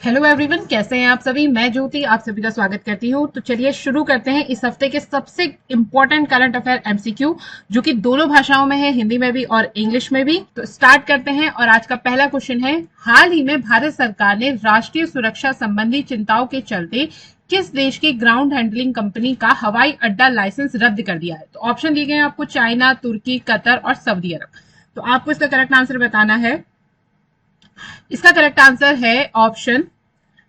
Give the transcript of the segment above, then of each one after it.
Hello everyone, कैसे हैं आप सभी। मैं ज्योति आप सभी का स्वागत करती हूँ। तो चलिए शुरू करते हैं इस हफ्ते के सबसे इम्पोर्टेंट करंट अफेयर एमसीक्यू, जो कि दोनों भाषाओं में है, हिंदी में भी और इंग्लिश में भी। तो स्टार्ट करते हैं और आज का पहला क्वेश्चन है, हाल ही में भारत सरकार ने राष्ट्रीय सुरक्षा संबंधी चिंताओं के चलते किस देश की ग्राउंड हैंडलिंग कंपनी का हवाई अड्डा लाइसेंस रद्द कर दिया है। तो ऑप्शन दिए गए हैं आपको, चाइना, तुर्की, कतर और सऊदी अरब। तो आपको इसका करेक्ट आंसर बताना है। इसका करेक्ट आंसर है ऑप्शन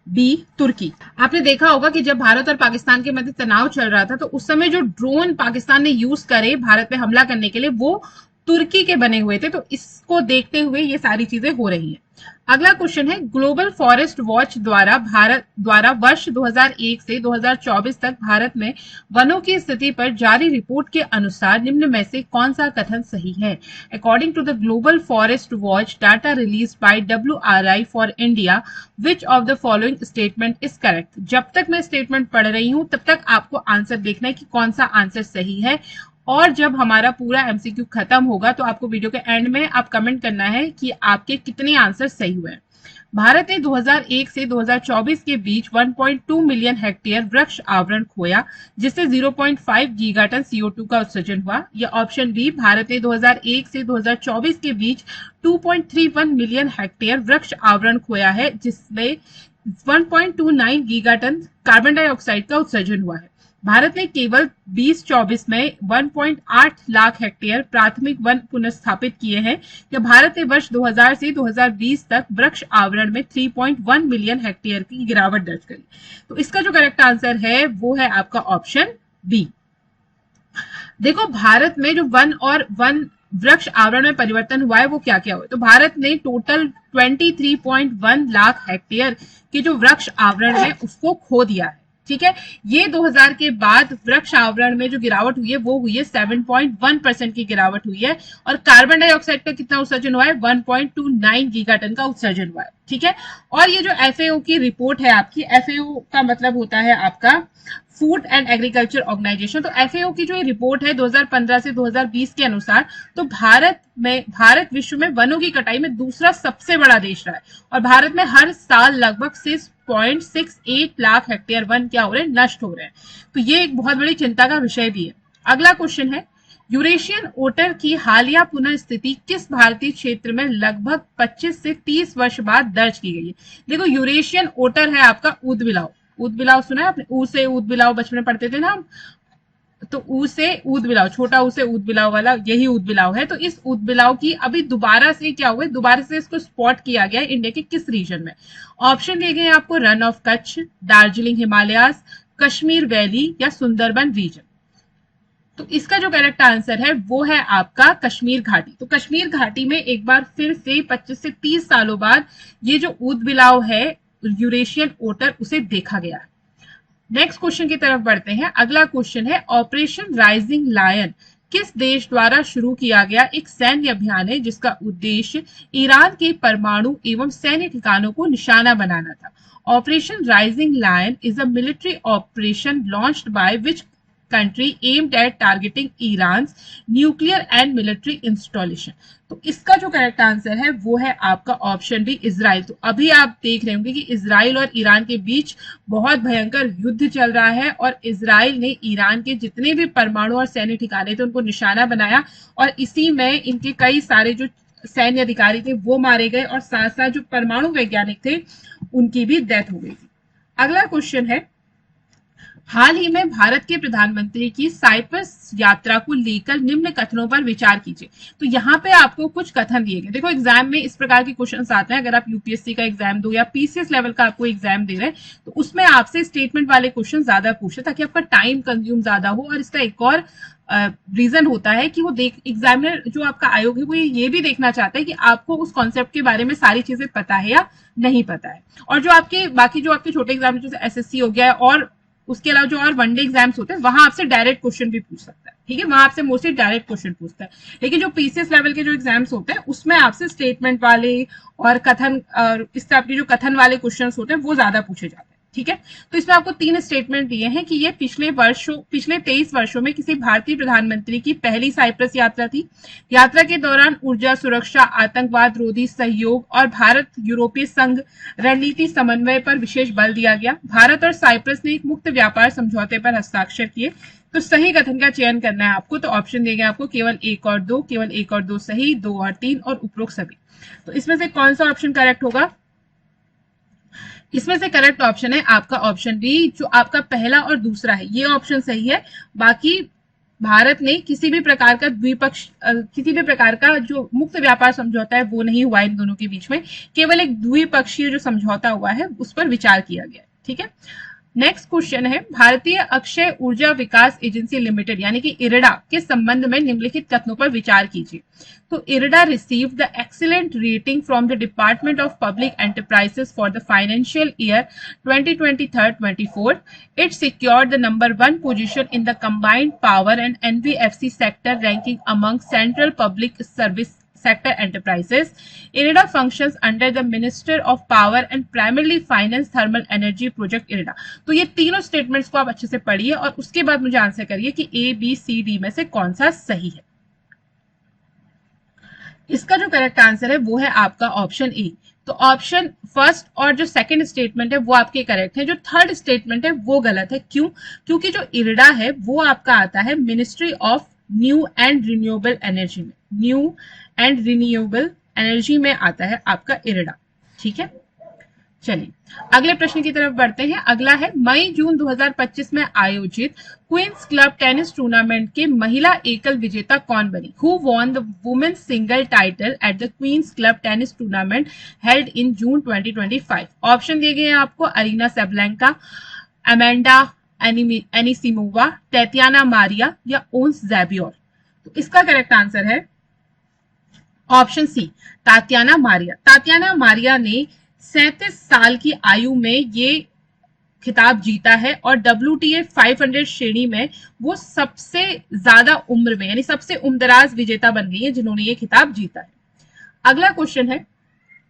बी, तुर्की। आपने देखा होगा कि जब भारत और पाकिस्तान के मध्य तनाव चल रहा था, तो उस समय जो ड्रोन पाकिस्तान ने यूज करे भारत पे हमला करने के लिए, वो तुर्की के बने हुए थे। तो इसको देखते हुए ये सारी चीजें हो रही हैं। अगला क्वेश्चन है, ग्लोबल फॉरेस्ट वॉच द्वारा वर्ष 2001 से 2024 तक भारत में वनों की स्थिति पर जारी रिपोर्ट के अनुसार निम्न में से कौन सा कथन सही है। According to the global forest watch data release by WRI for India, which of the following statement is correct. जब तक मैं स्टेटमेंट पढ़ रही हूं तब तक आपको आंसर देखना है कि कौन सा आंसर सही है, और जब हमारा पूरा एमसीक्यू खत्म होगा तो आपको वीडियो के एंड में आप कमेंट करना है कि आपके कितने आंसर सही हुए हैं। भारत ने 2001 से 2024 के बीच 1.2 मिलियन हेक्टेयर वृक्ष आवरण खोया, जिससे 0.5 गीगाटन CO2 का उत्सर्जन हुआ। या ऑप्शन बी, भारत ने 2001 से 2024 के बीच 2.31 मिलियन हेक्टेयर वृक्ष आवरण खोया है, जिसमें 1.29 गीगाटन कार्बन डाइऑक्साइड का उत्सर्जन हुआ है। भारत ने केवल 2024 में 1.8 लाख हेक्टेयर प्राथमिक वन पुनर्स्थापित किए हैं। या भारत ने वर्ष 2000 से 2020 तक वृक्ष आवरण में 3.1 मिलियन हेक्टेयर की गिरावट दर्ज करी। तो इसका जो करेक्ट आंसर है वो है आपका ऑप्शन बी। देखो, भारत में जो वन वृक्ष आवरण में परिवर्तन हुआ है वो क्या क्या हुआ। तो भारत ने टोटल 23.1 लाख हेक्टेयर के जो वृक्ष आवरण है उसको खो दिया है। ठीक है, ये 2000 के बाद वृक्ष आवरण में जो गिरावट हुई है वो हुई है 7.1% की गिरावट हुई है। और कार्बन डाइऑक्साइड का कितना उत्सर्जन हुआ है, 1.29 गीगाटन का उत्सर्जन हुआ है। ठीक है, और ये जो FAO की रिपोर्ट है आपकी, FAO का मतलब होता है आपका फूड एंड एग्रीकल्चर ऑर्गेनाइजेशन। तो FAO की जो रिपोर्ट है 2015 से 2020 के अनुसार, तो भारत विश्व में वनों की कटाई में दूसरा सबसे बड़ा देश रहा है। और भारत में हर साल लगभग 6.68 लाख हेक्टेयर वन क्या हो रहे हैं, नष्ट हो रहे हैं। तो ये एक बहुत बड़ी चिंता का विषय भी है। अगला क्वेश्चन है, यूरेशियन ओटर की हालिया पुनः स्थिति किस भारतीय क्षेत्र में लगभग 25 से 30 वर्ष बाद दर्ज की गई है। देखो, यूरेशियन ओटर है आपका ऊद बिलाव। ऊद बिलाव सुना है आपने, ऊ से ऊद बिलाव बचपन में पढ़ते थे ना हम। तो ऊ से ऊद बिलाव, छोटा ऊ से ऊद बिलाव वाला, यही ऊद बिलाव है। तो इस ऊद बिलाव की अभी दोबारा से क्या हुआ है, दोबारा से इसको स्पॉट किया गया है इंडिया के किस रीजन में। ऑप्शन दिए गए आपको, run of Kutch, Darjeeling Himalayas, Kashmir valley या सुंदरबन रीजन। तो इसका जो करेक्ट आंसर है वो है आपका कश्मीर घाटी। तो कश्मीर घाटी में एक बार फिर से 25 से 30 सालों बाद ये जो ऊद बिलाव है यूरेशियन ओटर, उसे देखा गया है। नेक्स्ट क्वेश्चन की तरफ बढ़ते हैं। अगला क्वेश्चन है, ऑपरेशन राइजिंग लायन किस देश द्वारा शुरू किया गया एक सैन्य अभियान है जिसका उद्देश्य ईरान के परमाणु एवं सैन्य ठिकानों को निशाना बनाना था। Operation rising lion is a military operation launched by which country aimed at targeting Iran's nuclear and military installation। तो इसका जो करेक्ट आंसर है वो है आपका ऑप्शन बी, इजराइल। तो अभी आप देख रहे होंगे कि इजराइल और ईरान के बीच बहुत भयंकर युद्ध चल रहा है, और इजराइल ने ईरान के जितने भी परमाणु और सैन्य ठिकाने थे उनको निशाना बनाया, और इसी में इनके कई सारे जो सैन्य अधिकारी थे वो मारे गए, और साथ साथ जो परमाणु वैज्ञानिक थे उनकी भी डेथ हो गई थी। अगला क्वेश्चन है, हाल ही में भारत के प्रधानमंत्री की साइप्रस यात्रा को लेकर निम्न कथनों पर विचार कीजिए। तो यहाँ पे आपको कुछ कथन दिए गए। देखो, एग्जाम में इस प्रकार के क्वेश्चंस आते हैं। अगर आप यूपीएससी का एग्जाम दो या PCS लेवल का आपको एग्जाम दे रहे हैं, तो उसमें आपसे स्टेटमेंट वाले क्वेश्चन ज्यादा पूछे ताकि आपका टाइम कंज्यूम ज्यादा हो। और इसका एक और रीजन होता है कि वो एग्जामिनर जो आपका आयोग है वो ये भी देखना चाहता है कि आपको उस कॉन्सेप्ट के बारे में सारी चीजें पता है या नहीं पता है। और जो आपके बाकी जो आपके छोटे एग्जाम जैसे SSC हो गया, और उसके अलावा जो और वनडे एग्जाम्स होते हैं वहां आपसे डायरेक्ट क्वेश्चन भी पूछ सकता है। ठीक है, वहां आपसे मोस्टली डायरेक्ट क्वेश्चन पूछता है। लेकिन जो PCS लेवल के जो एग्जाम्स होते हैं उसमें आपसे स्टेटमेंट वाले और कथन और इस टाइप के जो कथन वाले क्वेश्चन होते हैं वो ज्यादा पूछे जाते हैं। ठीक है। तो इसमें आपको 3 स्टेटमेंट दिए हैं कि ये पिछले 23 वर्षों में किसी भारतीय प्रधानमंत्री की पहली साइप्रस यात्रा थी। यात्रा के दौरान ऊर्जा सुरक्षा, आतंकवाद रोधी सहयोग और भारत यूरोपीय संघ रणनीति समन्वय पर विशेष बल दिया गया। भारत और साइप्रस ने एक मुक्त व्यापार समझौते पर हस्ताक्षर किए। तो सही कथन का चयन करना है आपको। तो ऑप्शन दिए गए आपको केवल 1 और 2, केवल 1 और 2 सही, 2 और 3 और उपरोक्त सभी। तो इसमें से कौन सा ऑप्शन करेक्ट होगा? इसमें से करेक्ट ऑप्शन है आपका ऑप्शन बी, जो आपका पहला और दूसरा है, ये ऑप्शन सही है। बाकी भारत ने किसी भी प्रकार का जो मुक्त व्यापार समझौता है वो नहीं हुआ इन दोनों के बीच में, केवल एक द्विपक्षीय जो समझौता हुआ है उस पर विचार किया गया। ठीक है। नेक्स्ट क्वेश्चन है, भारतीय अक्षय ऊर्जा विकास एजेंसी लिमिटेड यानी कि इरडा के संबंध में निम्नलिखित कथनों पर विचार कीजिए। तो IRDA received the excellent rating from the department of public enterprises for the financial year 2023-24. It secured the number 1 position in the combined power and NBFC sector ranking among central public service sector enterprises. IREDA functions under the Minister of Power and primarily finance thermal energy project IREDA. तो ये तीनों statements को आप अच्छे से पढ़िए और उसके बाद मुझे आंसर करिए कि ए, बी, सी, डी में से कौन सा सही है। इसका जो करेक्ट आंसर है वो है आपका ऑप्शन ए। तो ऑप्शन फर्स्ट और जो सेकंड स्टेटमेंट है वो आपके करेक्ट है। जो थर्ड स्टेटमेंट है वो गलत है। क्यों? क्योंकि जो इरडा है वो आपका आता है ministry of new and renewable energy में, न्यू एंड रिन्यूएबल एनर्जी में आता है आपका इरडा। ठीक है। चलिए अगले प्रश्न की तरफ बढ़ते हैं। अगला है, मई जून 2025 में आयोजित क्वींस क्लब टेनिस टूर्नामेंट के महिला एकल विजेता कौन बनी? Who won the women's single title at the Queen's Club tennis tournament held in June 2025? Option दिए गए हैं आपको, Arina Sabalenka, Amanda Anisimova, Tatiana Maria या ओन्स ज़ैबियोर। तो इसका करेक्ट आंसर है option C, Tatiana Maria. Tatiana Maria ने 37 साल की आयु में ये खिताब जीता है और WTA 500 श्रेणी में वो सबसे ज्यादा उम्र में यानी सबसे उम्रदराज विजेता बन गई है जिन्होंने ये खिताब जीता है। अगला क्वेश्चन है,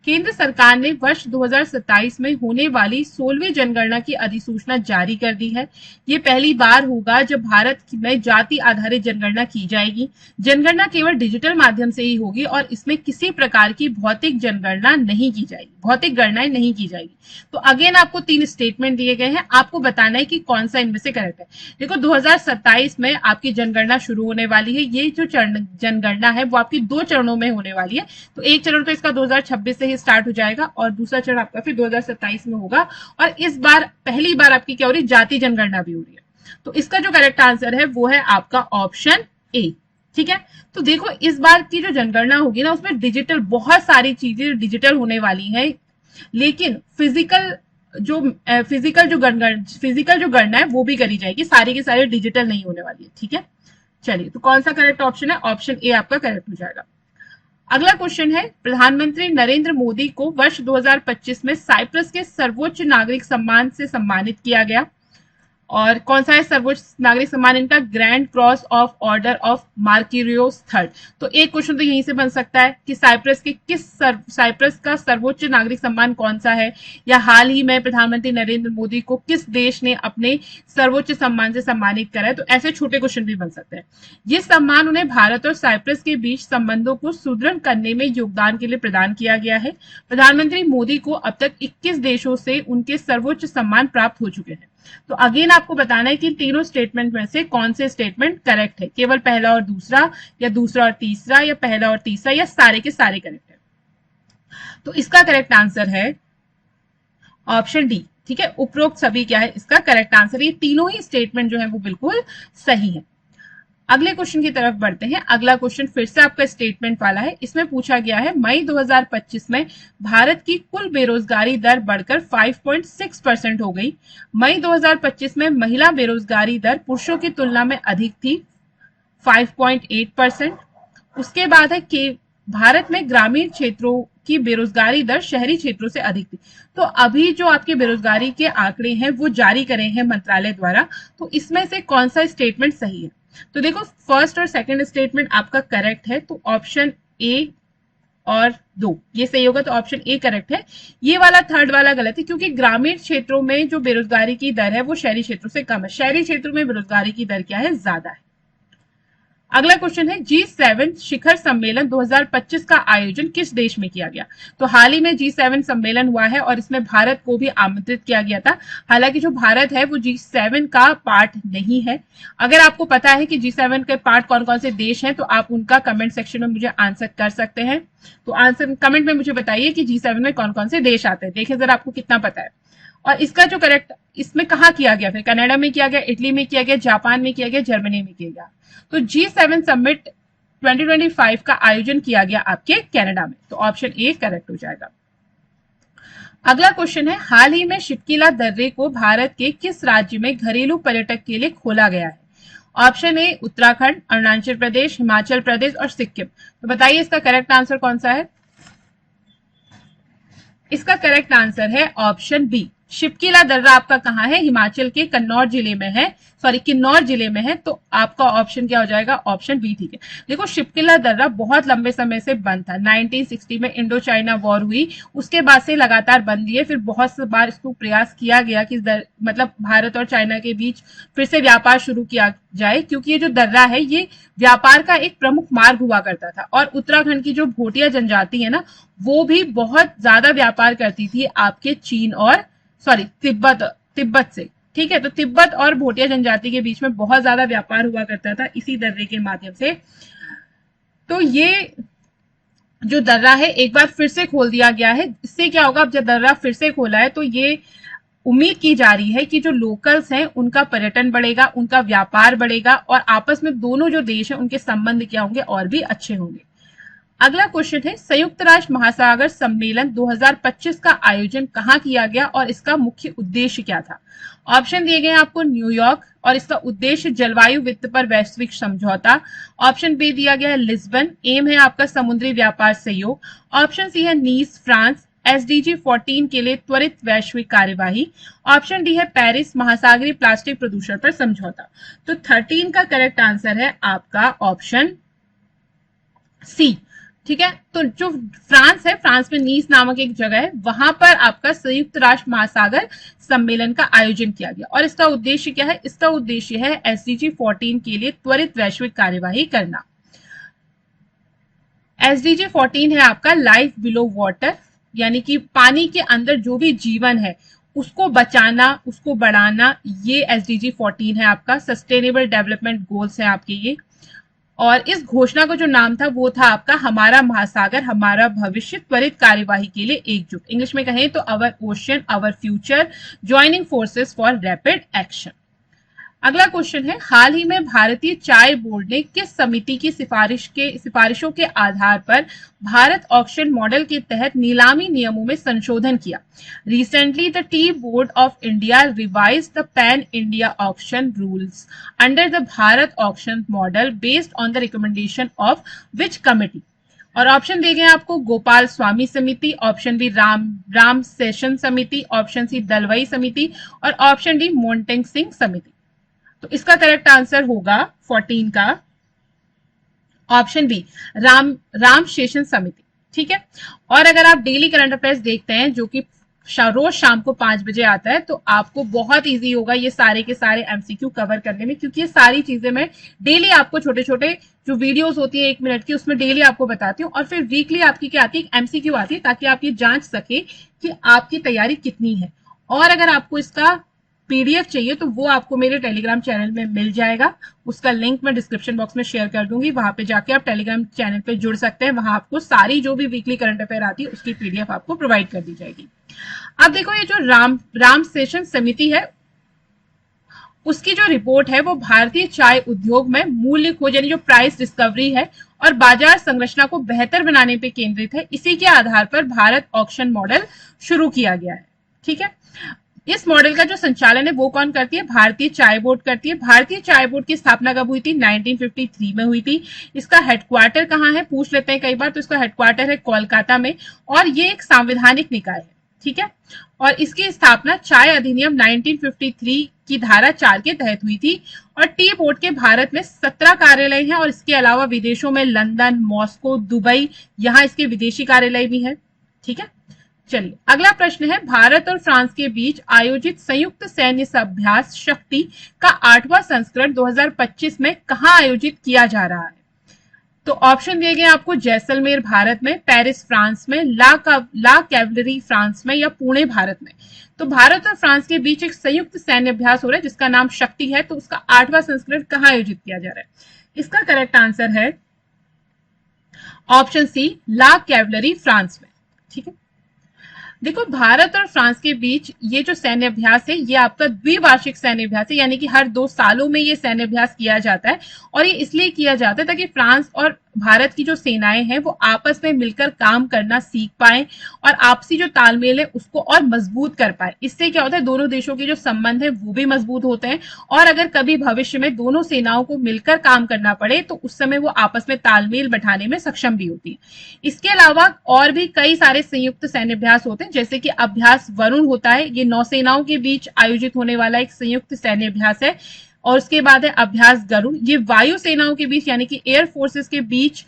केंद्र सरकार ने वर्ष 2027 में होने वाली 16वीं जनगणना की अधिसूचना जारी कर दी है। ये पहली बार होगा जब भारत में जाति आधारित जनगणना की जाएगी। जनगणना केवल डिजिटल माध्यम से ही होगी और इसमें किसी प्रकार की भौतिक जनगणना नहीं की जाएगी, भौतिक गणनाएं नहीं की जाएगी। तो अगेन आपको 3 स्टेटमेंट दिए गए हैं, आपको बताना है कि कौन सा इनमें से करेक्ट है। देखो 2027 में आपकी जनगणना शुरू होने वाली है। ये जो जनगणना है वो आपकी 2 चरणों में होने वाली है। तो एक चरण तो इसका 2026 से स्टार्ट हो जाएगा और दूसरा चरण आपका फिर 2027 में होगा। और इस बार पहली बार आपकी क्या हो रही है, जाति जनगणना भी हो रही है। तो इसका जो करेक्ट आंसर है वो है आपका ऑप्शन ए। ठीक है। तो देखो इस बार की जो जनगणना होगी ना उसमें डिजिटल, बहुत सारी चीजें डिजिटल होने वाली हैं, लेकिन फिजिकल जो गणना है वो भी करी जाएगी, सारी की सारी डिजिटल नहीं होने वाली है। ठीक है। चलिए तो कौन सा करेक्ट ऑप्शन है? ऑप्शन ए आपका करेक्ट हो जाएगा। अगला क्वेश्चन है, प्रधानमंत्री नरेंद्र मोदी को वर्ष 2025 में साइप्रस के सर्वोच्च नागरिक सम्मान से सम्मानित किया गया। और कौन सा है सर्वोच्च नागरिक सम्मान इनका? Grand cross of order of Makarios III। तो एक क्वेश्चन तो यहीं से बन सकता है कि साइप्रस का सर्वोच्च नागरिक सम्मान कौन सा है, या हाल ही में प्रधानमंत्री नरेंद्र मोदी को किस देश ने अपने सर्वोच्च सम्मान से सम्मानित करा है। तो ऐसे छोटे क्वेश्चन भी बन सकते हैं। ये सम्मान उन्हें भारत और साइप्रस के बीच संबंधों को सुदृढ़ करने में योगदान के लिए प्रदान किया गया है। प्रधानमंत्री मोदी को अब तक 21 देशों से उनके सर्वोच्च सम्मान प्राप्त हो चुके हैं। तो अगेन आपको बताना है कि तीनों स्टेटमेंट में से कौन से स्टेटमेंट करेक्ट है, केवल पहला और दूसरा, या दूसरा और तीसरा, या पहला और तीसरा, या सारे के सारे करेक्ट है। तो इसका करेक्ट आंसर है ऑप्शन डी। ठीक है। उपरोक्त सभी क्या है इसका करेक्ट आंसर। ये तीनों ही स्टेटमेंट जो है वो बिल्कुल सही है। अगले क्वेश्चन की तरफ बढ़ते हैं। अगला क्वेश्चन फिर से आपका स्टेटमेंट वाला है। इसमें पूछा गया है, मई 2025 में भारत की कुल बेरोजगारी दर बढ़कर 5.6% हो गई। मई 2025 में महिला बेरोजगारी दर पुरुषों की तुलना में अधिक थी, 5.8%। उसके बाद है कि भारत में ग्रामीण क्षेत्रों की बेरोजगारी दर शहरी क्षेत्रों से अधिक थी। तो अभी जो आपके बेरोजगारी के आंकड़े हैं वो जारी करे हैं मंत्रालय द्वारा। तो इसमें से कौन सा स्टेटमेंट सही है? तो देखो फर्स्ट और सेकंड स्टेटमेंट आपका करेक्ट है। तो ऑप्शन ए और 2, ये सही होगा। तो ऑप्शन ए करेक्ट है। ये वाला थर्ड वाला गलत है, क्योंकि ग्रामीण क्षेत्रों में जो बेरोजगारी की दर है वो शहरी क्षेत्रों से कम है। शहरी क्षेत्रों में बेरोजगारी की दर क्या है? ज्यादा है। अगला क्वेश्चन है, G7 शिखर सम्मेलन 2025 का आयोजन किस देश में किया गया? तो हाल ही में G7 सम्मेलन हुआ है और इसमें भारत को भी आमंत्रित किया गया था। हालांकि जो भारत है वो G7 का पार्ट नहीं है। अगर आपको पता है कि G7 के पार्ट कौन कौन से देश हैं तो आप उनका कमेंट सेक्शन में मुझे आंसर कर सकते हैं। तो आंसर कमेंट में मुझे बताइए कि G7 में कौन कौन से देश आते हैं। देखें जरा आपको कितना पता है। और इसका जो करेक्ट, इसमें कहाँ किया गया? फिर कनाडा में किया गया, इटली में किया गया, जापान में किया गया, जर्मनी में किया गया। तो G7 समिट 2025 का आयोजन किया गया आपके कनाडा में। तो ऑप्शन ए करेक्ट हो जाएगा। अगला क्वेश्चन है, हाल ही में शिपकिला दर्रे को भारत के किस राज्य में घरेलू पर्यटक के लिए खोला गया है? ऑप्शन ए उत्तराखंड, अरुणाचल प्रदेश, हिमाचल प्रदेश और सिक्किम। तो बताइए इसका करेक्ट आंसर कौन सा है? इसका करेक्ट आंसर है ऑप्शन बी। शिपकिला दर्रा आपका कहां है? हिमाचल के किन्नौर जिले में है, किन्नौर जिले में है। तो आपका ऑप्शन क्या हो जाएगा? Option B. ठीक है, देखो शिपकिला दर्रा बहुत लंबे समय से बंद था। 1960 में इंडो चाइना वॉर हुई, उसके बाद से लगातार बंद है। फिर बहुत से बार इसको प्रयास किया गया कि मतलब भारत और चाइना के बीच फिर से व्यापार शुरू किया जाए, क्योंकि ये जो दर्रा है ये व्यापार का एक प्रमुख मार्ग हुआ करता था। और उत्तराखंड की जो भोटिया जनजाति है ना, वो भी बहुत ज्यादा व्यापार करती थी आपके चीन और तिब्बत से। ठीक है, तो तिब्बत और भोटिया जनजाति के बीच में बहुत ज्यादा व्यापार हुआ करता था इसी दर्रे के माध्यम से। तो ये जो दर्रा है एक बार फिर से खोल दिया गया है। इससे क्या होगा? अब जब दर्रा फिर से खोला है तो ये उम्मीद की जा रही है कि जो लोकल्स हैं उनका पर्यटन बढ़ेगा, उनका व्यापार बढ़ेगा और आपस में दोनों जो देश हैं उनके संबंध क्या होंगे? और भी अच्छे होंगे। अगला क्वेश्चन है, संयुक्त राष्ट्र महासागर सम्मेलन 2025 का आयोजन कहां किया गया और इसका मुख्य उद्देश्य क्या था? ऑप्शन दिए गए हैं आपको, न्यूयॉर्क, और इसका उद्देश्य जलवायु वित्त पर वैश्विक समझौता। ऑप्शन बी दिया गया है लिस्बन, एम है आपका समुद्री व्यापार सहयोग। ऑप्शन सी है नीस, फ्रांस, SDG 14 के लिए त्वरित वैश्विक कार्यवाही। ऑप्शन डी है पेरिस, महासागरीय प्लास्टिक प्रदूषण पर समझौता। तो 13 का करेक्ट आंसर है आपका ऑप्शन सी। ठीक है, तो जो फ्रांस है, फ्रांस में नीस नामक एक जगह है, वहां पर आपका संयुक्त राष्ट्र महासागर सम्मेलन का आयोजन किया गया। और इसका उद्देश्य क्या है? इसका उद्देश्य है SDG 14 के लिए त्वरित वैश्विक कार्यवाही करना। SDG 14 है आपका लाइफ बिलो वाटर, यानी कि पानी के अंदर जो भी जीवन है उसको बचाना, उसको बढ़ाना, ये SDG 14 है आपका। सस्टेनेबल डेवलपमेंट गोल्स है आपके ये। और इस घोषणा का जो नाम था वो था आपका हमारा महासागर हमारा भविष्य, त्वरित कार्यवाही के लिए एकजुट। इंग्लिश में कहें तो our ocean our future, joining forces for rapid action. अगला क्वेश्चन है, हाल ही में भारतीय चाय बोर्ड ने किस समिति की सिफारिशों के आधार पर भारत ऑक्शन मॉडल के तहत नीलामी नियमों में संशोधन किया? Recently the tea board of India revise the pan India auction rules under the Bharat auction model based on the recommendation of which committee? और ऑप्शन दिए गए आपको, गोपाल स्वामी समिति, ऑप्शन बी राम सेशन समिति, ऑप्शन सी दलवई समिति और ऑप्शन डी मोन्टेंग सिंह समिति। तो इसका करेक्ट आंसर होगा 14 का ऑप्शन बी, राम शेषन समिति। ठीक है, और अगर आप डेली करंट अफेयर्स देखते हैं जो कि रोज शाम को 5 बजे आता है, तो आपको बहुत इजी होगा ये सारे के सारे एमसीक्यू कवर करने में, क्योंकि ये सारी चीजें मैं डेली आपको छोटे छोटे जो वीडियोस होती है 1 मिनट की, उसमें डेली आपको बताती हूँ। और फिर वीकली आपकी क्या आती है? एमसीक्यू आती है, ताकि आप ये जांच सके कि आपकी तैयारी कितनी है। और अगर आपको इसका पीडीएफ चाहिए तो वो आपको मेरे टेलीग्राम चैनल में मिल जाएगा। उसका लिंक मैं डिस्क्रिप्शन बॉक्स में शेयर कर दूंगी, वहां पे जाके आप टेलीग्राम चैनल पे जुड़ सकते हैं। वहां आपको सारी जो भी वीकली करंट अफेयर आती है उसकी पीडीएफ आपको प्रोवाइड कर दी जाएगी। अब देखो, ये जो राम सेशन समिति है उसकी जो रिपोर्ट है वो भारतीय चाय उद्योग में मूल्य खोज, यानी जो प्राइस डिस्कवरी है और बाजार संरचना को बेहतर बनाने पर केंद्रित है। इसी के आधार पर भारत ऑक्शन मॉडल शुरू किया गया है। ठीक है, इस मॉडल का जो संचालन है वो कौन करती है? भारतीय चाय बोर्ड करती है। भारतीय चाय बोर्ड की स्थापना कब हुई थी? 1953 में हुई थी। इसका हेडक्वार्टर कहाँ है? पूछ लेते हैं कई बार। तो इसका हेडक्वार्टर है कोलकाता में और ये एक संवैधानिक निकाय है। ठीक है। और इसकी स्थापना चाय अधिनियम 1953 की धारा 4 के तहत हुई थी। और टी बोर्ड के भारत में 17 कार्यालय हैं और इसके अलावा विदेशों में लंदन, मॉस्को, दुबई, यहाँ इसके विदेशी कार्यालय भी है। ठीक है, चलिए अगला प्रश्न है, भारत और फ्रांस के बीच आयोजित संयुक्त सैन्य अभ्यास शक्ति का 8वां संस्करण 2025 में कहां आयोजित किया जा रहा है? तो ऑप्शन दिए गए आपको, जैसलमेर भारत में, पेरिस फ्रांस में, ला कैवलरी फ्रांस में, या पुणे भारत में। तो भारत और फ्रांस के बीच एक संयुक्त सैन्य अभ्यास हो रहा है जिसका नाम शक्ति है, तो उसका 8वां संस्करण कहां आयोजित किया जा रहा है? इसका करेक्ट आंसर है ऑप्शन सी, ला कैवलरी फ्रांस में। ठीक है, देखो भारत और फ्रांस के बीच ये जो सैन्य अभ्यास है ये आपका द्विवार्षिक सैन्य अभ्यास है, यानी कि हर 2 सालों में ये सैन्य अभ्यास किया जाता है। और ये इसलिए किया जाता है ताकि फ्रांस और भारत की जो सेनाएं हैं वो आपस में मिलकर काम करना सीख पाए और आपसी जो तालमेल है उसको और मजबूत कर पाए। इससे क्या होता है, दोनों देशों के जो संबंध है वो भी मजबूत होते हैं और अगर कभी भविष्य में दोनों सेनाओं को मिलकर काम करना पड़े तो उस समय वो आपस में तालमेल बैठाने में सक्षम भी होती है। इसके अलावा और भी कई सारे संयुक्त सैन्य अभ्यास होते हैं, जैसे कि अभ्यास वरुण होता है, ये नौसेनाओं के बीच आयोजित होने वाला एक संयुक्त सैन्य अभ्यास है। और उसके बाद है अभ्यास गरुड़, ये वायु सेनाओं के बीच यानी कि एयर फोर्सेस के बीच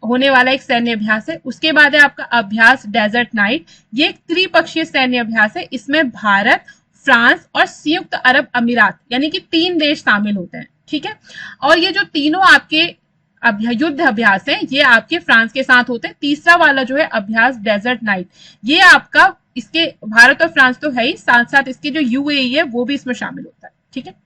होने वाला एक सैन्य अभ्यास है। उसके बाद है आपका अभ्यास डेजर्ट नाइट, ये एक त्रिपक्षीय सैन्य अभ्यास है, इसमें भारत, फ्रांस और संयुक्त अरब अमीरात यानी कि 3 देश शामिल होते हैं। ठीक है, और ये जो तीनों आपके युद्ध अभ्यास है ये आपके फ्रांस के साथ होते हैं। तीसरा वाला जो है अभ्यास डेजर्ट नाइट, ये आपका, इसके भारत और फ्रांस तो है ही, साथ साथ इसके जो यूएई है वो भी इसमें शामिल होता है। ठीक है,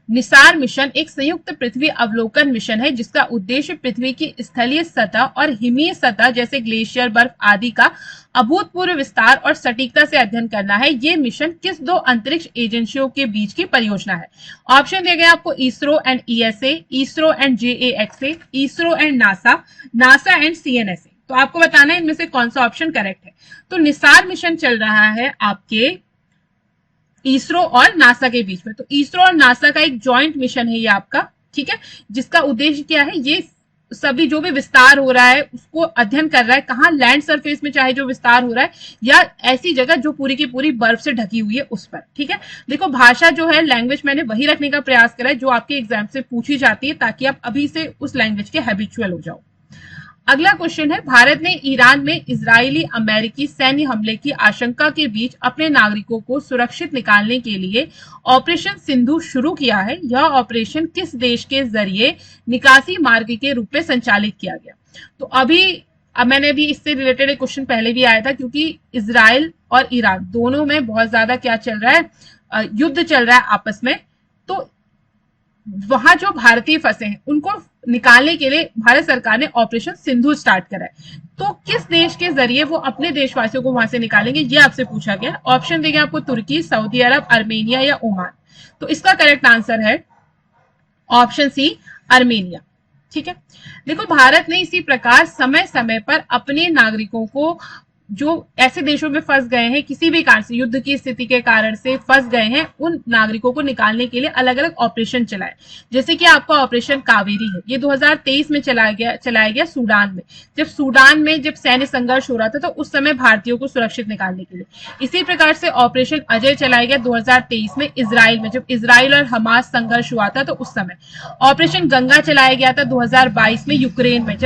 निसार मिशन एक संयुक्त पृथ्वी अवलोकन मिशन है जिसका उद्देश्य पृथ्वी की स्थलीय सतह और हिमीय सतह जैसे ग्लेशियर, बर्फ आदि का अभूतपूर्व विस्तार और सटीकता से अध्ययन करना है। ये मिशन किस 2 अंतरिक्ष एजेंसियों के बीच की परियोजना है? ऑप्शन दिए गए आपको, ISRO and ESA, ISRO and JAXA, ISRO and NASA, NASA and CNSA. तो आपको बताना है इनमें से कौन सा ऑप्शन करेक्ट है। तो निसार मिशन चल रहा है आपके इसरो और नासा के बीच में। तो इसरो और नासा का एक जॉइंट मिशन है ये आपका। ठीक है, जिसका उद्देश्य क्या है, ये सभी जो भी विस्तार हो रहा है उसको अध्ययन कर रहा है, कहां, लैंड सरफेस में चाहे जो विस्तार हो रहा है या ऐसी जगह जो पूरी की पूरी बर्फ से ढकी हुई है उस पर। ठीक है, देखो भाषा जो है, लैंग्वेज मैंने वही रखने का प्रयास करा है जो आपके एग्जाम से पूछी जाती है ताकि आप अभी से उस लैंग्वेज के हैबिचुअल हो जाओ। अगला क्वेश्चन है, भारत ने ईरान में इजरायली अमेरिकी सैन्य हमले की आशंका के बीच अपने नागरिकों को सुरक्षित निकालने के लिए ऑपरेशन सिंधु शुरू किया है। यह ऑपरेशन किस देश के जरिए निकासी मार्ग के रूप में संचालित किया गया? तो अब मैंने भी इससे रिलेटेड एक क्वेश्चन पहले भी आया था, क्योंकि इजराइल और ईरान दोनों में बहुत ज्यादा क्या चल रहा है, युद्ध चल रहा है आपस में। तो वहां जो भारतीय फंसे हैं उनको निकालने के लिए भारत सरकार ने ऑपरेशन सिंधु स्टार्ट करा है। तो किस देश के जरिए वो अपने देशवासियों को वहां से निकालेंगे, ये आपसे पूछा गया। ऑप्शन देंगे आपको, तुर्की, सऊदी अरब, आर्मेनिया या ओमान। तो इसका करेक्ट आंसर है ऑप्शन सी, आर्मेनिया। ठीक है, देखो भारत ने इसी प्रकार समय समय पर अपने नागरिकों को जो ऐसे देशों में फंस गए हैं, किसी भी कारण से, युद्ध की स्थिति के कारण से फंस गए हैं, उन नागरिकों को निकालने के लिए अलग अलग ऑपरेशन चलाए। जैसे कि आपका ऑपरेशन कावेरी है, ये 2023 में चलाया गया सूडान में। जब सूडान में जब सैन्य संघर्ष हो रहा था तो उस समय भारतीयों को सुरक्षित निकालने के लिए। इसी प्रकार से ऑपरेशन अजय चलाया गया 2023 में इजराइल में, जब इजराइल और हमास संघर्ष हुआ था तो उस समय। ऑपरेशन गंगा चलाया गया था 2022 में यूक्रेन में,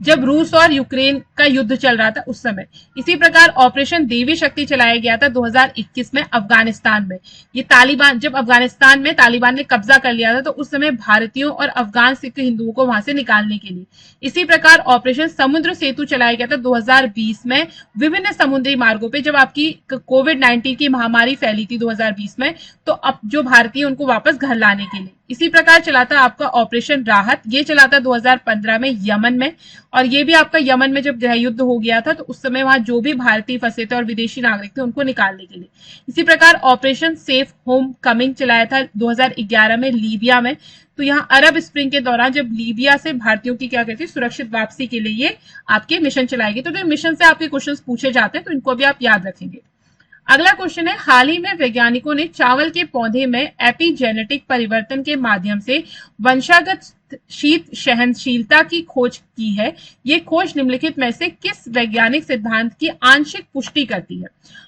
जब रूस और यूक्रेन का युद्ध चल रहा था उस समय। इसी प्रकार ऑपरेशन देवी शक्ति चलाया गया था 2021 में अफगानिस्तान में। ये तालिबान, जब अफगानिस्तान में तालिबान ने कब्जा कर लिया था तो उस समय भारतीयों और अफगान सिख हिंदुओं को वहां से निकालने के लिए। इसी प्रकार ऑपरेशन समुद्र सेतु चलाया गया था 2020 में विभिन्न समुद्री मार्गों पे, जब आपकी कोविड-19 की महामारी फैली थी 2020 में, तो अब जो भारतीय उनको वापस घर लाने के लिए। इसी प्रकार चला था आपका ऑपरेशन राहत, ये चला था 2015 में यमन में, और ये भी आपका यमन में जब गृह युद्ध हो गया था तो उस समय वहां जो भी भारतीय फंसे थे और विदेशी नागरिक थे उनको निकालने के लिए। इसी प्रकार ऑपरेशन सेफ होम कमिंग चलाया था 2011 में लीबिया में। तो यहाँ अरब स्प्रिंग के दौरान जब लीबिया से भारतीयों की क्या कहती है, सुरक्षित वापसी के लिए ये आपके मिशन चलाए गए। तो जो मिशन से आपके क्वेश्चन पूछे जाते हैं तो इनको भी आप याद रखेंगे। अगला क्वेश्चन है, हाल ही में वैज्ञानिकों ने चावल के पौधे में एपिजेनेटिक परिवर्तन के माध्यम से वंशागत शीत सहनशीलता की खोज की है। ये खोज निम्नलिखित में से किस वैज्ञानिक सिद्धांत की आंशिक पुष्टि करती है?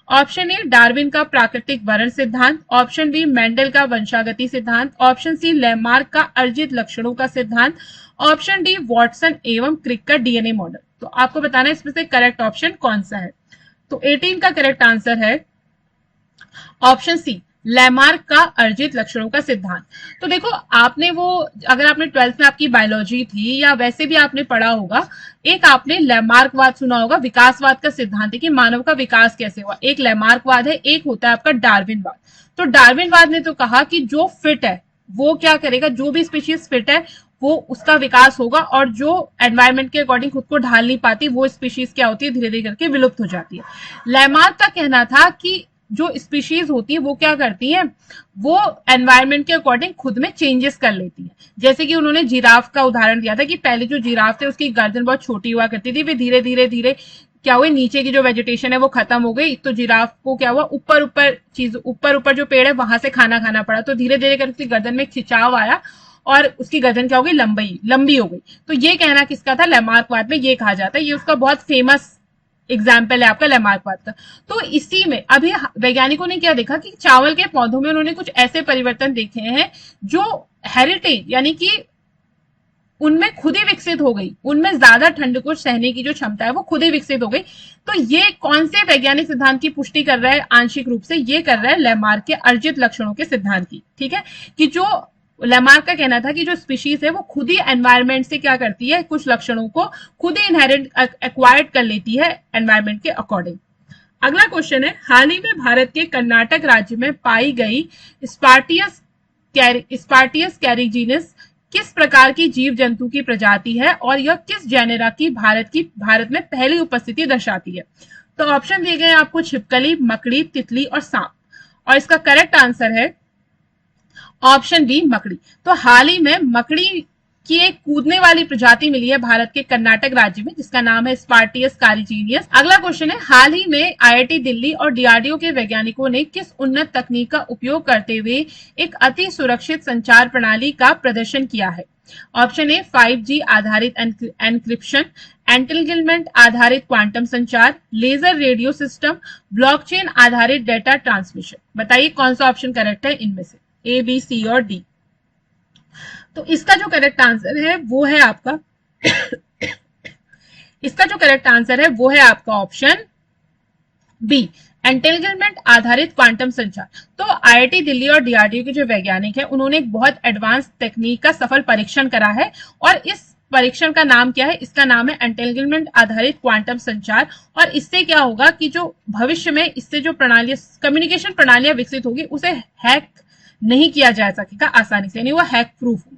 ऑप्शन ए डार्विन का प्राकृतिक वर्ण सिद्धांत, ऑप्शन बी मेंडल का वंशागति सिद्धांत, ऑप्शन सी लेमार्क का अर्जित लक्षणों का सिद्धांत, ऑप्शन डी वॉटसन एवं क्रिक का डीएनए मॉडल। तो आपको बताना है इसमें से करेक्ट ऑप्शन कौन सा है। तो 18 का करेक्ट आंसर है ऑप्शन सी लेमार्क का अर्जित लक्षणों का सिद्धांत। तो देखो आपने वो, अगर आपने 12th में आपकी बायोलॉजी थी या वैसे भी आपने पढ़ा होगा, एक आपने लेमार्कवाद सुना होगा, विकासवाद का सिद्धांत है कि मानव का विकास कैसे हुआ। एक लेमार्कवाद है, एक होता है आपका डार्विनवाद। तो डार्विनवाद ने तो कहा कि जो फिट है वो क्या करेगा, जो भी स्पीशीज फिट है वो उसका विकास होगा, और जो एनवायरमेंट के अकॉर्डिंग खुद को ढाल नहीं पाती वो स्पीशीज क्या होती है, धीरे धीरे करके विलुप्त हो जाती है। लेमार्क का कहना था कि जो स्पीशीज होती है वो क्या करती हैं, वो एनवायरमेंट के अकॉर्डिंग खुद में चेंजेस कर लेती हैं। जैसे कि उन्होंने जिराफ का उदाहरण दिया था कि पहले जो जिराफ थे उसकी गर्दन बहुत छोटी हुआ करती थी, वे धीरे धीरे धीरे क्या हुए, नीचे की जो वेजिटेशन है वो खत्म हो गई, तो जिराफ को क्या हुआ, ऊपर ऊपर जो पेड़ है वहां से खाना खाना पड़ा, तो धीरे धीरे करके उसकी गर्दन में खिंचाव आया और उसकी गर्दन क्या हो गई, लंबी हो गई। तो ये कहना किसका था, लेमार्कवाद में ये कहा जाता है। ये उसका बहुत फेमस एग्जाम्पल है आपका लेमार्कवाद का। तो इसी में अभी वैज्ञानिकों ने क्या देखा कि चावल के पौधों में उन्होंने कुछ ऐसे परिवर्तन देखे हैं जो हेरिटेज यानी कि उनमें खुद ही विकसित हो गई, उनमें ज्यादा ठंड को सहने की जो क्षमता है वो खुद ही विकसित हो गई। तो ये कौन से वैज्ञानिक सिद्धांत की पुष्टि कर रहा है, आंशिक रूप से ये कर रहा है लेमार्क के अर्जित लक्षणों के सिद्धांत की। ठीक है, कि जो लेमार्क का कहना था कि जो स्पीशीज है वो खुद ही एनवायरमेंट से क्या करती है, कुछ लक्षणों को खुद ही इनहेरेंट एक्वायर्ड कर लेती है एनवायरमेंट के अकॉर्डिंग। अगला क्वेश्चन है, हाल ही में भारत के कर्नाटक राज्य में पाई गई स्पार्टियस कैरिजीनस किस प्रकार की जीव जंतु की प्रजाति है और यह किस जेनेरा की भारत में पहली उपस्थिति दर्शाती है? तो ऑप्शन दिए गए आपको छिपकली, मकड़ी, तितली और सांप, और इसका करेक्ट आंसर है ऑप्शन बी मकड़ी। तो हाल ही में मकड़ी की एक कूदने वाली प्रजाति मिली है भारत के कर्नाटक राज्य में, जिसका नाम है स्पार्टियस कैरिजीनियस। अगला क्वेश्चन है, हाल ही में आईआईटी दिल्ली और डीआरडीओ के वैज्ञानिकों ने किस उन्नत तकनीक का उपयोग करते हुए एक अति सुरक्षित संचार प्रणाली का प्रदर्शन किया है? ऑप्शन ए 5G आधारित एनक्रिप्शन, एंटेंगलमेंट आधारित क्वांटम संचार, लेजर रेडियो सिस्टम, ब्लॉकचेन आधारित डेटा ट्रांसमिशन। बताइए कौन सा ऑप्शन करेक्ट है इनमें से, ए, बी, सी और डी? तो इसका जो करेक्ट आंसर है वो है आपका इसका जो करेक्ट आंसर है वो है आपका ऑप्शन बी, एंटेंगलमेंट आधारित क्वांटम संचार। तो आईआईटी दिल्ली और डीआरडीओ के जो वैज्ञानिक है उन्होंने एक बहुत एडवांस तकनीक का सफल परीक्षण करा है, और इस परीक्षण का नाम क्या है, इसका नाम है एंटेंगलमेंट आधारित क्वांटम संचार। और इससे क्या होगा कि जो भविष्य में इससे जो प्रणाली कम्युनिकेशन प्रणालियां विकसित होगी उसे हैक नहीं किया जा सकेगा आसानी से, यानी वो हैक प्रूफ होगी।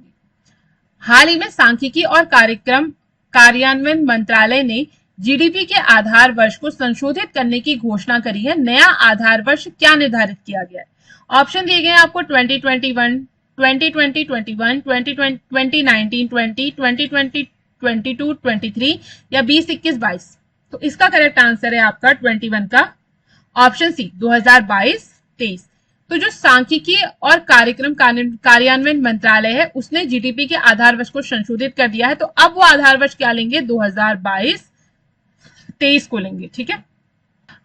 हाल ही में सांख्यिकी और कार्यान्वयन मंत्रालय ने जीडीपी के आधार वर्ष को संशोधित करने की घोषणा करी है। नया आधार वर्ष क्या निर्धारित किया गया है? ऑप्शन दिए गए हैं आपको 2021, 2020, 21, 2020, 2019, 20, 2020, 22, 23 या 20, 21, 22। तो इसका करेक्ट आंसर है आपका 21 का ऑप्शन सी, 2022, 23। तो जो सांख्यिकी और कार्यान्वयन मंत्रालय है उसने जीडीपी के आधार वर्ष को संशोधित कर दिया है, तो अब वो आधार वर्ष क्या लेंगे, 2022-23 को लेंगे। ठीक है,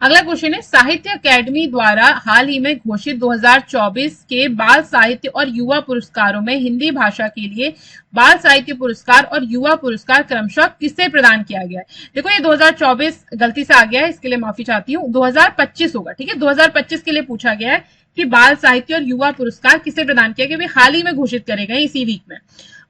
अगला क्वेश्चन है, साहित्य अकेडमी द्वारा हाल ही में घोषित 2024 के बाल साहित्य और युवा पुरस्कारों में हिंदी भाषा के लिए बाल साहित्य पुरस्कार और युवा पुरस्कार क्रमशः किसे प्रदान किया गया है? देखो ये 2024 गलती से आ गया है, इसके लिए माफी चाहती हूँ, 2025 होगा। ठीक है, 2025 के लिए पूछा गया है कि बाल साहित्य और युवा पुरस्कार किसे प्रदान किया गया, हाल ही में घोषित करे गए इसी वीक में।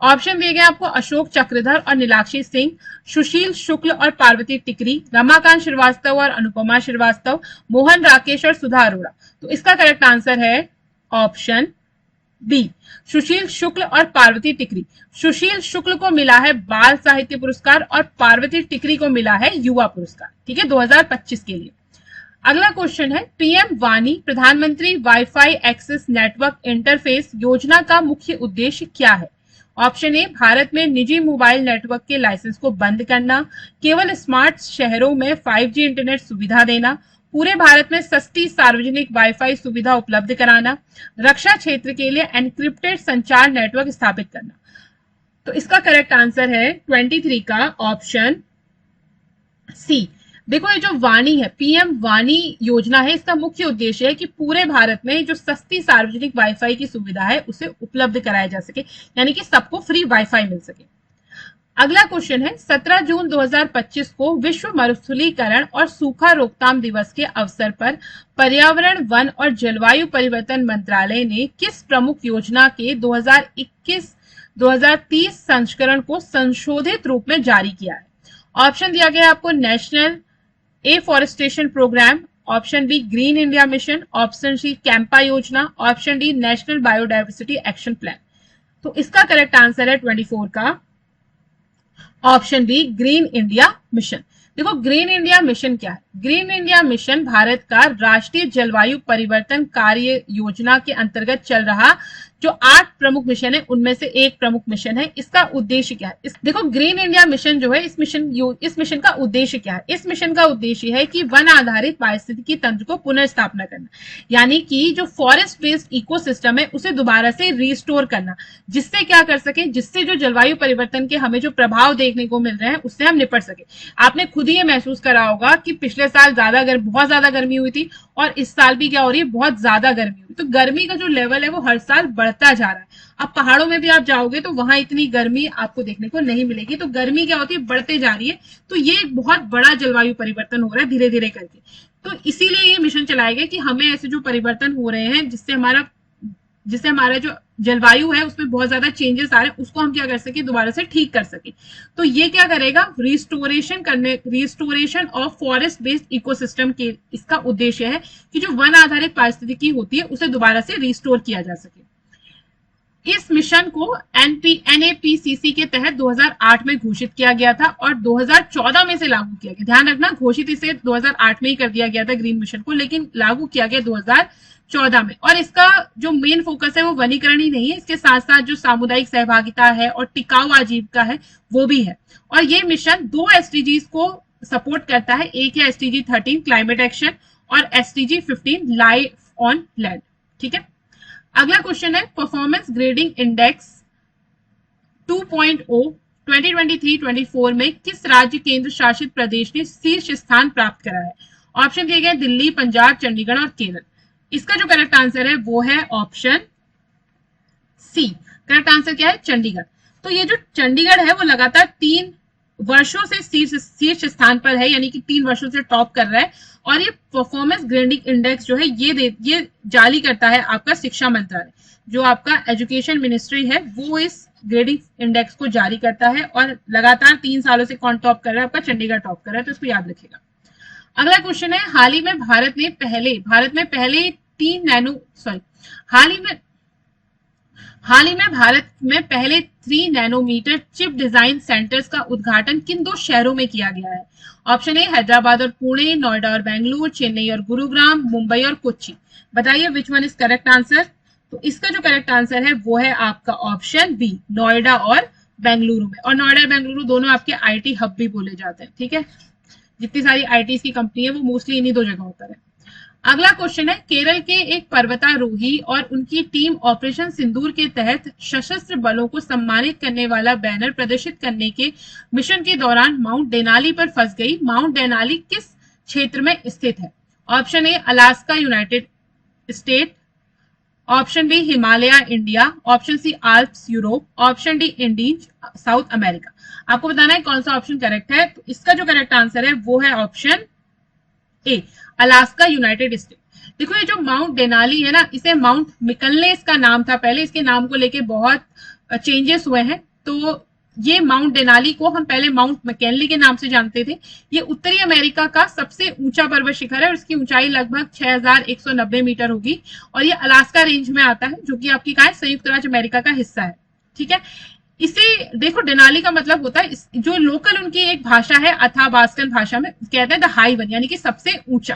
ऑप्शन दिए गए आपको अशोक चक्रधर और नीलाक्षी सिंह, सुशील शुक्ल और पार्वती टिकरी, रमाकांत श्रीवास्तव और अनुपमा श्रीवास्तव, मोहन राकेश और सुधा अरोड़ा। तो इसका करेक्ट आंसर है ऑप्शन बी, सुशील शुक्ल और पार्वती टिकरी। सुशील शुक्ल को मिला है बाल साहित्य पुरस्कार और पार्वती टिकरी को मिला है युवा पुरस्कार। ठीक है, 2025 के लिए। अगला क्वेश्चन है, पीएम वानी प्रधानमंत्री वाईफाई एक्सेस नेटवर्क इंटरफेस योजना का मुख्य उद्देश्य क्या है? ऑप्शन ए, भारत में निजी मोबाइल नेटवर्क के लाइसेंस को बंद करना, केवल स्मार्ट शहरों में 5G इंटरनेट सुविधा देना, पूरे भारत में सस्ती सार्वजनिक वाईफाई सुविधा उपलब्ध कराना, रक्षा क्षेत्र के लिए एनक्रिप्टेड संचार नेटवर्क स्थापित करना। तो इसका करेक्ट आंसर है 23 का ऑप्शन सी। देखो, ये जो वाणी है, पीएम वाणी योजना है, इसका मुख्य उद्देश्य है कि पूरे भारत में जो सस्ती सार्वजनिक वाईफाई की सुविधा है उसे उपलब्ध कराया जा सके, यानी कि सबको फ्री वाईफाई मिल सके। अगला क्वेश्चन है, 17 जून 2025 को विश्व मरुस्थलीकरण और सूखा रोकथाम दिवस के अवसर पर पर्यावरण, वन और जलवायु परिवर्तन मंत्रालय ने किस प्रमुख योजना के 2021-2030 संस्करण को संशोधित रूप में जारी किया है? ऑप्शन दिया गया है आपको, national afforestation programme, option B green India mission, option C CAMPA योजना, option D national biodiversity action plan. तो इसका करेक्ट आंसर है 24 का option B green India mission. देखो, ग्रीन इंडिया मिशन क्या है? ग्रीन इंडिया मिशन भारत का राष्ट्रीय जलवायु परिवर्तन कार्य योजना के अंतर्गत चल रहा जो 8 प्रमुख मिशन है उनमें से एक प्रमुख मिशन है। इसका उद्देश्य क्या है? देखो, ग्रीन इंडिया मिशन जो है, इस मिशन का उद्देश्य क्या है? इस मिशन का उद्देश्य है कि वन आधारित पारिस्थितिकी तंत्र को पुनर्स्थापना करना, यानी कि जो फॉरेस्ट बेस्ड इकोसिस्टम है उसे दोबारा से रिस्टोर करना, जिससे क्या कर सके, जिससे जो जलवायु परिवर्तन के हमें जो प्रभाव देखने को मिल रहे हैं उससे हम निपट सके। आपने खुद ही ये महसूस करा होगा कि पिछले साल बहुत ज्यादा गर्मी हुई थी और इस साल भी क्या हो रही है, बहुत ज्यादा गर्मी हुई। तो गर्मी का जो लेवल है वो हर साल बढ़ता जा रहा है। अब पहाड़ों में भी आप जाओगे तो वहां इतनी गर्मी आपको देखने को नहीं मिलेगी। तो गर्मी क्या होती है, बढ़ते जा रही है। तो ये एक बहुत बड़ा जलवायु परिवर्तन हो रहा है धीरे धीरे करके। तो इसीलिए ये मिशन चलाया गया कि हमें ऐसे जो परिवर्तन हो रहे हैं जिससे हमारा जो जलवायु है उसमें बहुत ज्यादा चेंजेस आ रहे हैं, उसको हम क्या कर सके, दोबारा से ठीक कर सके। तो ये क्या करेगा, restoration of forest based ecosystem के इसका उद्देश्य है कि जो वन आधारित पारिस्थितिकी होती है उसे दोबारा से रिस्टोर किया जा सके। इस मिशन को एनएपीसीसी के तहत 2008 में घोषित किया गया था और 2014 में से लागू किया गया। ध्यान रखना, घोषित इसे 2008 में ही कर दिया गया था ग्रीन मिशन को, लेकिन लागू किया गया 2014 में। और इसका जो मेन फोकस है वो वनीकरण ही नहीं है, इसके साथ साथ जो सामुदायिक सहभागिता है और टिकाऊ आजीविका है वो भी है। और ये मिशन 2 एसडीजीज को सपोर्ट करता है। एक है एसडीजी 13 क्लाइमेट एक्शन और एसडीजी 15 लाइफ ऑन लैंड। ठीक है, अगला क्वेश्चन है, परफॉर्मेंस ग्रेडिंग इंडेक्स 2.0 2023-24 में किस राज्य केंद्र शासित प्रदेश ने शीर्ष स्थान प्राप्त करा है? ऑप्शन दिए गए दिल्ली, पंजाब, चंडीगढ़ और केरल। इसका जो करेक्ट आंसर है वो है ऑप्शन सी। करेक्ट आंसर क्या है? चंडीगढ़। तो ये जो चंडीगढ़ है वो लगातार 3 वर्षों से शीर्ष स्थान पर है, यानी कि 3 वर्षों से टॉप कर रहा है। और ये परफॉर्मेंस ग्रेडिंग इंडेक्स जो है ये जारी करता है आपका शिक्षा मंत्रालय। जो आपका एजुकेशन मिनिस्ट्री है वो इस ग्रेडिंग इंडेक्स को जारी करता है और लगातार 3 सालों से कौन टॉप कर रहा है? आपका चंडीगढ़ टॉप कर रहा है, तो इसको याद रखिएगा। अगला क्वेश्चन है, हाल ही में भारत में पहले 3 नैनोमीटर चिप डिजाइन सेंटर्स का उद्घाटन किन 2 शहरों में किया गया है? ऑप्शन ए हैदराबाद और पुणे, नोएडा और बेंगलुरु, चेन्नई और गुरुग्राम, मुंबई और कोच्चि। बताइए which one is correct answer? तो इसका जो करेक्ट आंसर है वो है आपका ऑप्शन बी, नोएडा और बेंगलुरु में। और नोएडा और बेंगलुरु दोनों आपके आईटी हब भी बोले जाते हैं। ठीक है, जितनी सारी आईटी की कंपनी है वो मोस्टली इन्हीं 2 जगहों पर है। अगला क्वेश्चन है, केरल के एक पर्वतारोही और उनकी टीम ऑपरेशन सिंदूर के तहत सशस्त्र बलों को सम्मानित करने वाला बैनर प्रदर्शित करने के मिशन के दौरान माउंट डेनाली पर फंस गई। माउंट डेनाली किस क्षेत्र में स्थित है? Option A Alaska United State, option B Himalaya India, option C Alps Europe, option D Andes South America. आपको बताना है कौन सा ऑप्शन करेक्ट है। तो इसका जो करेक्ट आंसर है वो है option A, Alaska United state. देखो, ये जो माउंट डेनाली है ना, इसे माउंट मिकनले इसका नाम था पहले, इसके नाम को लेके बहुत चेंजेस हुए हैं। तो ये माउंट डेनाली को हम पहले माउंट मैकिनले के नाम से जानते थे। ये उत्तरी अमेरिका का सबसे ऊंचा पर्वत शिखर है और इसकी ऊंचाई लगभग 6190 मीटर होगी और ये अलास्का रेंज में आता है, जो कि आपकी कहा है संयुक्त राज्य अमेरिका का हिस्सा है। ठीक है, इसे देखो, डेनाली का मतलब होता है, जो लोकल उनकी एक भाषा है अथाबास्कन भाषा में कहते हैं द हाई वन, यानी कि सबसे ऊंचा।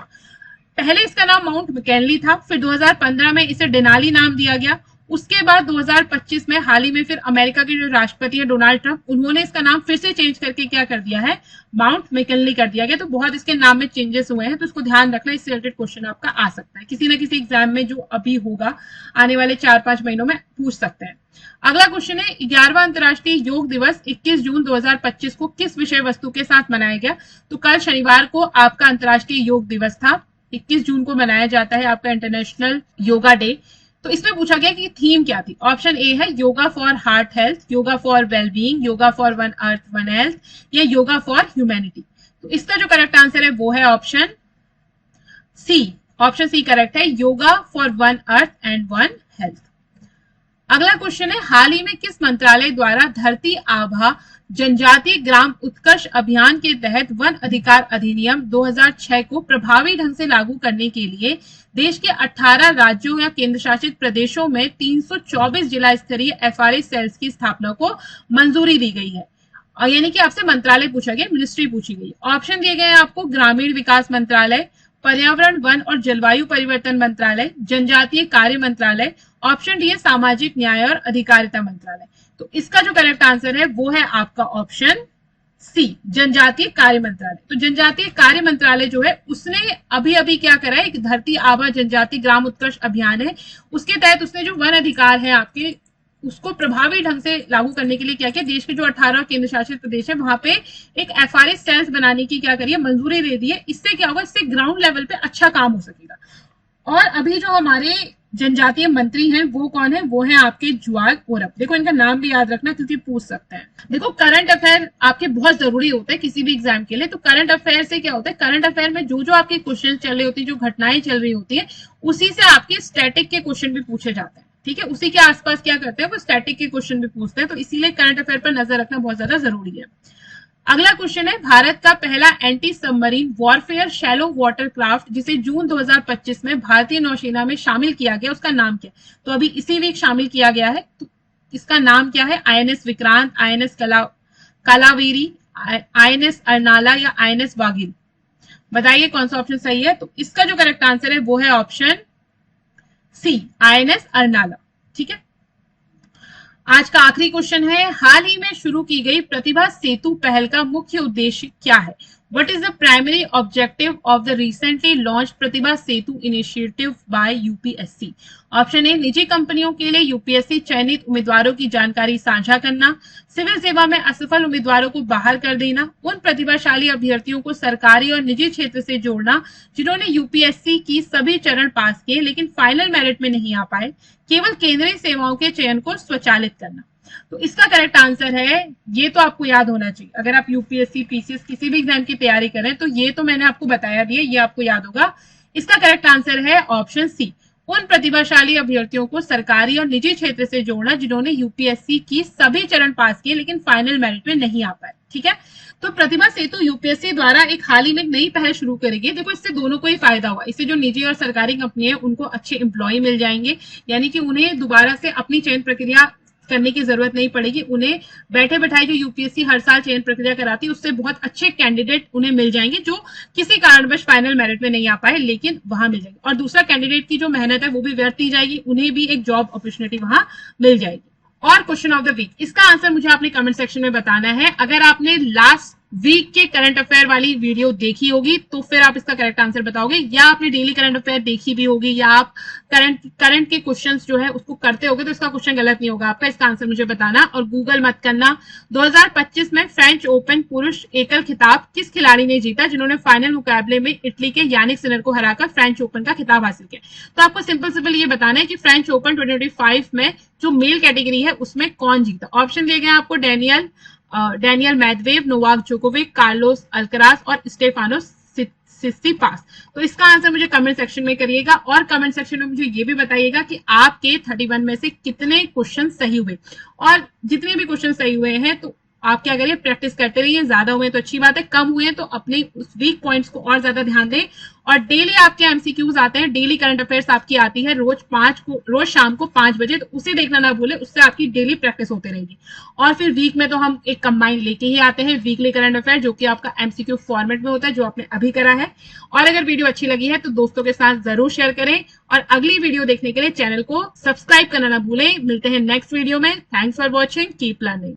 पहले इसका नाम माउंट मैकिनले था, फिर 2015 में इसे डेनाली नाम दिया गया उसके बाद 2025 में हाल ही में फिर अमेरिका के जो राष्ट्रपति है डोनाल्ड ट्रंप, उन्होंने इसका नाम फिर से चेंज करके क्या कर दिया है, माउंट मैकिनली कर दिया गया। तो बहुत इसके नाम में चेंजेस हुए हैं, तो इसको ध्यान रखना, इससे रिलेटेड क्वेश्चन आपका आ सकता है किसी ना किसी एग्जाम में, जो अभी होगा आने वाले 4-5 महीनों में पूछ सकते हैं। अगला क्वेश्चन है 11वां अंतर्राष्ट्रीय योग दिवस 21 जून 2025 को किस विषय वस्तु के साथ मनाया गया। तो कल शनिवार को आपका अंतर्राष्ट्रीय योग दिवस था, 21 जून को मनाया जाता है आपका इंटरनेशनल योगा डे। तो इसमें पूछा गया कि थीम क्या थी। ऑप्शन ए है yoga for heart health, yoga for wellbeing, yoga for one earth one health, या योगा फॉर ह्यूमैनिटी। तो इसका जो करेक्ट आंसर है वो है option C. Option C correct है, yoga for one earth and one health. अगला क्वेश्चन है हाल ही में किस मंत्रालय द्वारा धरती आभा जनजातीय ग्राम उत्कर्ष अभियान के तहत वन अधिकार अधिनियम 2006 को प्रभावी ढंग से लागू करने के लिए देश के 18 राज्यों या केंद्र शासित प्रदेशों में 324 जिला स्तरीय एफआरए सेल्स की स्थापना को मंजूरी दी गई है। और यानी कि आपसे मंत्रालय पूछा गया, मिनिस्ट्री पूछी गई। ऑप्शन दिए गए हैं आपको, ग्रामीण विकास मंत्रालय, पर्यावरण वन और जलवायु परिवर्तन मंत्रालय, जनजातीय कार्य मंत्रालय। ऑप्शन डी है सामाजिक न्याय और अधिकारिता मंत्रालय। तो इसका जो करेक्ट आंसर है वो है आपका ऑप्शन सी, जनजातीय कार्य मंत्रालय। तो जनजातीय कार्य मंत्रालय जो है उसने अभी अभी क्या करा है, एक धरती आभा जनजाति ग्राम उत्कर्ष अभियान है, उसके तहत उसने जो वन अधिकार है आपके, उसको प्रभावी ढंग से लागू करने के लिए क्या किया, देश के जो 18 केंद्र शासित प्रदेश है वहां पे एक एफआरए सेल्स बनाने की क्या करिए, मंजूरी दे दी है। इससे क्या होगा, इससे ग्राउंड लेवल पे अच्छा काम हो सकेगा। और अभी जो हमारे जनजातीय मंत्री हैं वो कौन है, वो है आपके जुआल ओरफ। देखो इनका नाम भी याद रखना क्योंकि पूछ सकते हैं। देखो करंट अफेयर आपके बहुत जरूरी होते हैं किसी भी एग्जाम के लिए। तो करंट अफेयर से क्या होता है, करंट अफेयर में जो जो आपके क्वेश्चन चल रहे होते हैं, जो घटनाएं चल रही होती है, उसी से आपके स्टैटिक के क्वेश्चन भी पूछे जाते हैं। ठीक है, उसी के आसपास क्या करते हैं, वो स्टैटिक के क्वेश्चन भी पूछते हैं। तो इसीलिए करंट अफेयर पर नजर रखना बहुत ज्यादा जरूरी है। अगला क्वेश्चन है भारत का पहला anti submarine warfare shallow water craft जिसे जून 2025 में भारतीय नौसेना में शामिल किया गया, उसका नाम क्या है। तो अभी इसी वीक शामिल किया गया है, तो इसका नाम क्या है, INS Vikrant, INS Kalvari, INS Arnala या आईएनएस वागिल। बताइए कौन सा ऑप्शन सही है। तो इसका जो करेक्ट आंसर है वो है ऑप्शन सी, आईएनएस अर्नाला। ठीक है, आज का आखिरी क्वेश्चन है हाल ही में शुरू की गई प्रतिभा सेतु पहल का मुख्य उद्देश्य क्या है। What is the primary objective of the recently launched Pratibha Setu initiative by UPSC? Option A, निजी कंपनियों के लिए यूपीएससी चयनित उम्मीदवारों की जानकारी साझा करना, सिविल सेवा में असफल उम्मीदवारों को बाहर कर देना, उन प्रतिभाशाली अभ्यर्थियों को सरकारी और निजी क्षेत्र से जोड़ना जिन्होंने यूपीएससी की सभी चरण पास किए लेकिन फाइनल मेरिट में नहीं आ पाए, केवल केंद्रीय सेवाओं के चयन को स्वचालित करना। तो इसका करेक्ट आंसर है, ये तो आपको याद होना चाहिए, अगर आप यूपीएससी पीसीएस किसी भी एग्जाम की तैयारी करें तो ये तो मैंने आपको बताया भी है, ये आपको याद होगा। इसका करेक्ट आंसर है ऑप्शन सी, उन प्रतिभाशाली अभ्यर्थियों को सरकारी और निजी क्षेत्र से जोड़ना जिन्होंने यूपीएससी की सभी चरण पास किए लेकिन फाइनल मेरिट में नहीं आ पाए। ठीक है, तो प्रतिभा सेतु यूपीएससी द्वारा एक हाल ही में नई पहल शुरू करेगी। देखो इससे दोनों को ही फायदा हुआ, इससे जो निजी और सरकारी कंपनी है उनको अच्छे एम्प्लॉय मिल जाएंगे, यानी कि उन्हें दोबारा से अपनी चयन प्रक्रिया करने की जरूरत नहीं पड़ेगी। उन्हें बैठे बैठाए जो यूपीएससी हर साल चयन प्रक्रिया कराती है उससे बहुत अच्छे कैंडिडेट उन्हें मिल जाएंगे जो किसी कारणवश फाइनल मेरिट में नहीं आ पाए लेकिन वहां मिल जाएंगे, और दूसरा कैंडिडेट की जो मेहनत है वो भी व्यर्थ नहीं जाएगी, उन्हें भी एक जॉब अपॉर्चुनिटी वहां मिल जाएगी। और क्वेश्चन ऑफ द वीक, इसका आंसर मुझे आपने कमेंट सेक्शन में बताना है। अगर आपने लास्ट वीक के करंट अफेयर वाली वीडियो देखी होगी तो फिर आप इसका करेक्ट आंसर बताओगे, या आपने डेली करंट अफेयर देखी भी होगी, या आप करंट के क्वेश्चंस जो है उसको करते होगे तो इसका क्वेश्चन गलत नहीं होगा आपका। इसका आंसर मुझे बताना और गूगल मत करना। 2025 में फ्रेंच ओपन पुरुष एकल खिताब किस खिलाड़ी ने जीता जिन्होंने फाइनल मुकाबले में इटली के यानिक सिनर को हराकर फ्रेंच ओपन का खिताब हासिल किया। तो आपको सिंपल ये बताना है कि फ्रेंच ओपन 2025 में जो मेल कैटेगरी है उसमें कौन जीता। ऑप्शन दिए गए आपको, Daniil Medvedev, Novak Djokovic, Carlos Alcaraz और स्टेफानोस सिस्सीपास। तो इसका आंसर मुझे कमेंट सेक्शन में करिएगा और कमेंट सेक्शन में मुझे ये भी बताइएगा कि आपके 31 में से कितने क्वेश्चन सही हुए, और जितने भी क्वेश्चन सही हुए हैं तो आप क्या करिए, प्रैक्टिस करते रहिए। ज्यादा हुए तो अच्छी बात है, कम हुए तो अपने उस वीक पॉइंट्स को और ज्यादा ध्यान दें। और डेली आपके एमसीक्यूज आते हैं, डेली करंट अफेयर्स आपकी आती है रोज शाम को 5 बजे, तो उसे देखना ना भूले, उससे आपकी डेली प्रैक्टिस होती रहेगी। और फिर वीक में तो हम एक कंबाइन लेके ही आते हैं, वीकली करंट अफेयर, जो कि आपका एमसीक्यू फॉर्मेट में होता है, जो आपने अभी करा है। और अगर वीडियो अच्छी लगी है तो दोस्तों के साथ जरूर शेयर करें, और अगली वीडियो देखने के लिए चैनल को सब्सक्राइब करना ना भूलें। मिलते हैं नेक्स्ट वीडियो में। Thanks for watching, keep learning.